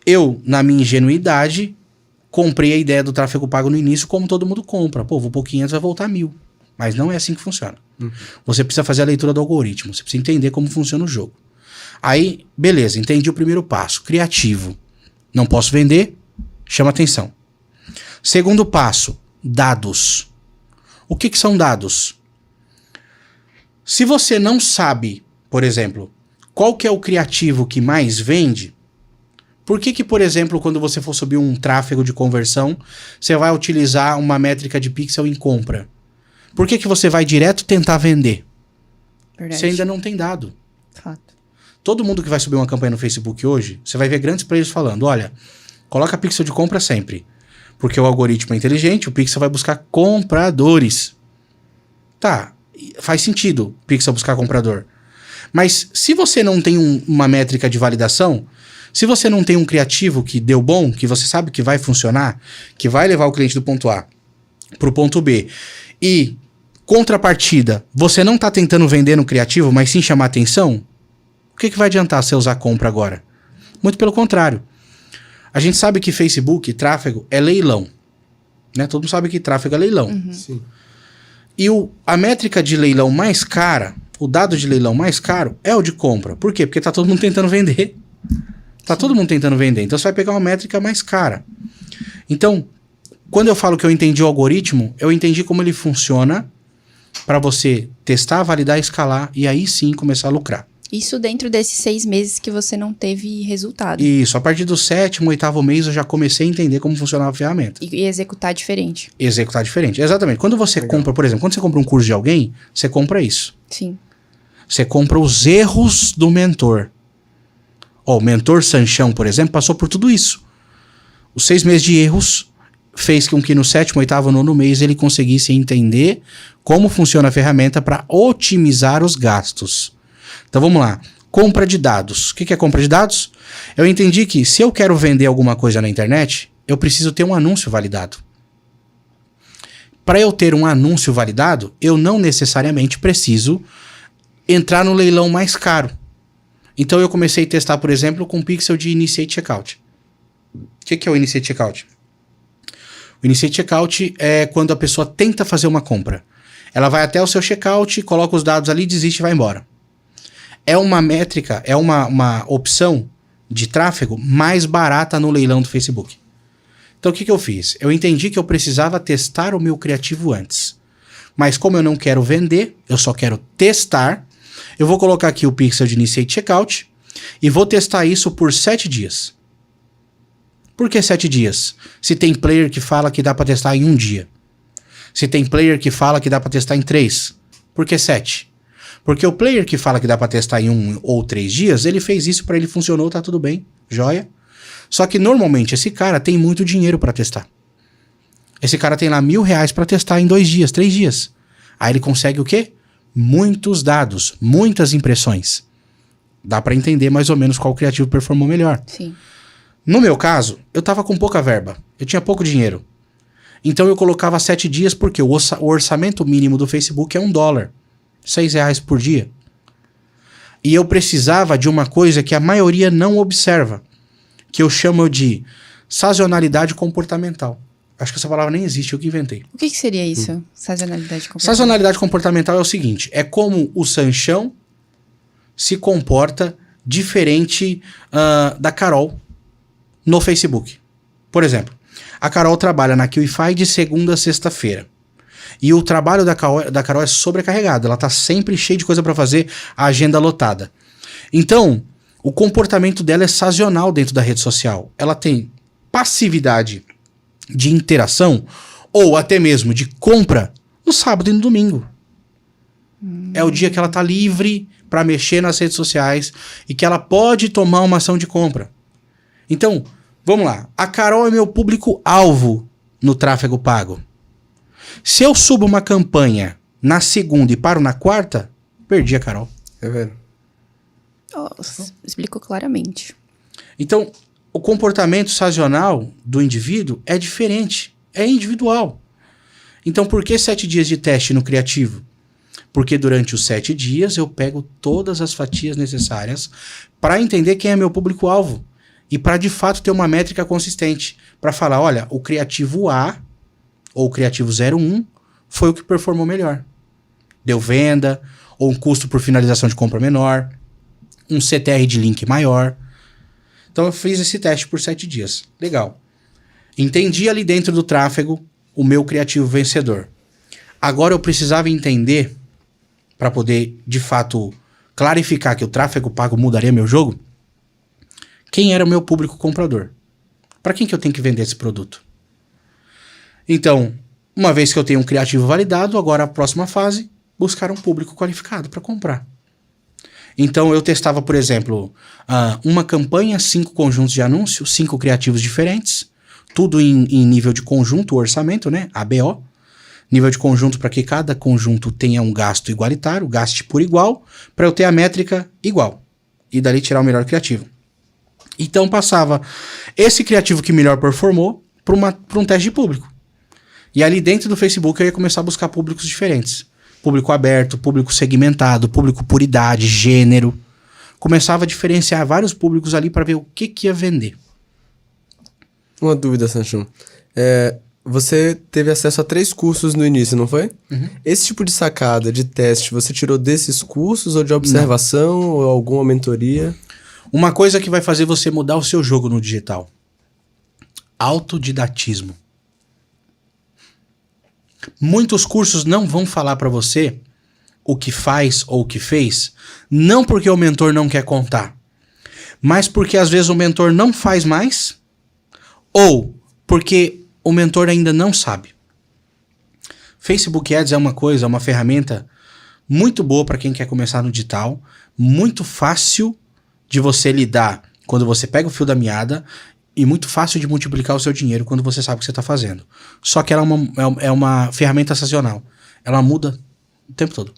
Eu, na minha ingenuidade, comprei a ideia do tráfego pago no início como todo mundo compra. Pô, vou pôr 500, vai voltar 1.000. Mas não é assim que funciona. Você precisa fazer a leitura do algoritmo. Você precisa entender como funciona o jogo. Aí, beleza, entendi o primeiro passo. Criativo. Não posso vender, chama atenção. Segundo passo, dados. O que são dados? Se você não sabe, por exemplo, qual que é o criativo que mais vende, por que, por exemplo, quando você for subir um tráfego de conversão, você vai utilizar uma métrica de pixel em compra? Por que você vai direto tentar vender? Verdade. Você ainda não tem dado. Fato. Todo mundo que vai subir uma campanha no Facebook hoje, você vai ver grandes players falando, olha, coloca pixel de compra sempre. Porque o algoritmo é inteligente, o pixel vai buscar compradores. Tá, faz sentido o pixel buscar comprador. Mas se você não tem uma métrica de validação, se você não tem um criativo que deu bom, que você sabe que vai funcionar, que vai levar o cliente do ponto A para o ponto B, e contrapartida, você não está tentando vender no criativo, mas sim chamar atenção, o que vai adiantar você usar compra agora? Muito pelo contrário. A gente sabe que Facebook, tráfego, é leilão. Né? Todo mundo sabe que tráfego é leilão. Uhum. Sim. E a métrica de leilão mais cara, o dado de leilão mais caro, é o de compra. Por quê? Porque tá todo mundo tentando vender. Tá todo mundo tentando vender. Então você vai pegar uma métrica mais cara. Então, quando eu falo que eu entendi o algoritmo, eu entendi como ele funciona para você testar, validar, escalar e aí sim começar a lucrar. Isso dentro desses 6 meses que você não teve resultado. Isso, a partir do 7º, 8º mês eu já comecei a entender como funcionava a ferramenta. E executar diferente. Executar diferente, exatamente. Quando você compra, por exemplo, quando você compra um curso de alguém, você compra isso. Sim. Você compra os erros do mentor. Ó, o mentor Sanchão, por exemplo, passou por tudo isso. Os 6 meses de erros fez com que no 7º, 8º, 9º mês ele conseguisse entender como funciona a ferramenta para otimizar os gastos. Então vamos lá. Compra de dados. O que é compra de dados? Eu entendi que se eu quero vender alguma coisa na internet, eu preciso ter um anúncio validado. Para eu ter um anúncio validado, eu não necessariamente preciso entrar no leilão mais caro. Então eu comecei a testar, por exemplo, com o pixel de Initiate Checkout. O que é o Initiate Checkout? O Initiate Checkout é quando a pessoa tenta fazer uma compra. Ela vai até o seu checkout, coloca os dados ali, desiste e vai embora. É uma métrica, é uma opção de tráfego mais barata no leilão do Facebook. Então o que eu fiz? Eu entendi que eu precisava testar o meu criativo antes. Mas como eu não quero vender, eu só quero testar, eu vou colocar aqui o pixel de Initiate Checkout e vou testar isso por 7 dias. Por que 7 dias? Se tem player que fala que dá para testar em 1 dia. Se tem player que fala que dá para testar em 3. Por que 7? Porque o player que fala que dá para testar em 1 ou 3 dias, ele fez isso, para ele funcionou, tá tudo bem, joia. Só que normalmente esse cara tem muito dinheiro para testar. Esse cara tem lá R$1.000 para testar em 2 dias, 3 dias. Aí ele consegue o quê? Muitos dados, muitas impressões. Dá para entender mais ou menos qual criativo performou melhor. Sim. No meu caso, eu tava com pouca verba, eu tinha pouco dinheiro. Então eu colocava 7 dias porque o orçamento mínimo do Facebook é $1. R$6 por dia. E eu precisava de uma coisa que a maioria não observa, que eu chamo de sazonalidade comportamental. Acho que essa palavra nem existe, eu que inventei. O que seria isso? Sazonalidade comportamental? Sazonalidade comportamental é o seguinte, é como o Sanchão se comporta diferente da Carol no Facebook. Por exemplo, a Carol trabalha na QIFI de segunda a sexta-feira. E o trabalho da Carol é sobrecarregado. Ela tá sempre cheia de coisa para fazer, a agenda lotada. Então, o comportamento dela é sazonal dentro da rede social. Ela tem passividade de interação ou até mesmo de compra no sábado e no domingo. É o dia que ela tá livre para mexer nas redes sociais e que ela pode tomar uma ação de compra. Então, vamos lá. A Carol é meu público-alvo no tráfego pago. Se eu subo uma campanha na segunda e paro na quarta, perdi a Carol. É vendo? Explicou claramente. Então, o comportamento sazonal do indivíduo é diferente. É individual. Então, por que 7 dias de teste no criativo? Porque durante os 7 dias eu pego todas as fatias necessárias para entender quem é meu público-alvo e para de fato ter uma métrica consistente. Para falar, olha, o criativo A ou o criativo 01 foi o que performou melhor. Deu venda, ou um custo por finalização de compra menor, um CTR de link maior. Então eu fiz esse teste por 7 dias. Legal. Entendi ali dentro do tráfego o meu criativo vencedor. Agora eu precisava entender, para poder de fato clarificar que o tráfego pago mudaria meu jogo, quem era o meu público comprador. Para quem que eu tenho que vender esse produto? Então, uma vez que eu tenho um criativo validado, agora a próxima fase, buscar um público qualificado para comprar. Então eu testava, por exemplo, uma campanha, 5 conjuntos de anúncios, 5 criativos diferentes, tudo em nível de conjunto, orçamento, né? ABO. Nível de conjunto para que cada conjunto tenha um gasto igualitário, gaste por igual, para eu ter a métrica igual. E dali tirar o melhor criativo. Então passava esse criativo que melhor performou para um teste de público. E ali dentro do Facebook eu ia começar a buscar públicos diferentes. Público aberto, público segmentado, público por idade, gênero. Começava a diferenciar vários públicos ali para ver o que ia vender. Uma dúvida, Sanchão. Você teve acesso a 3 cursos no início, não foi? Uhum. Esse tipo de sacada, de teste, você tirou desses cursos ou de observação ou alguma mentoria? Uma coisa que vai fazer você mudar o seu jogo no digital. Autodidatismo. Muitos cursos não vão falar para você o que faz ou o que fez, não porque o mentor não quer contar, mas porque às vezes o mentor não faz mais ou porque o mentor ainda não sabe. Facebook Ads é uma ferramenta muito boa para quem quer começar no digital, muito fácil de você lidar quando você pega o fio da meada e muito fácil de multiplicar o seu dinheiro quando você sabe o que você está fazendo. Só que ela é uma ferramenta sazonal. Ela muda o tempo todo.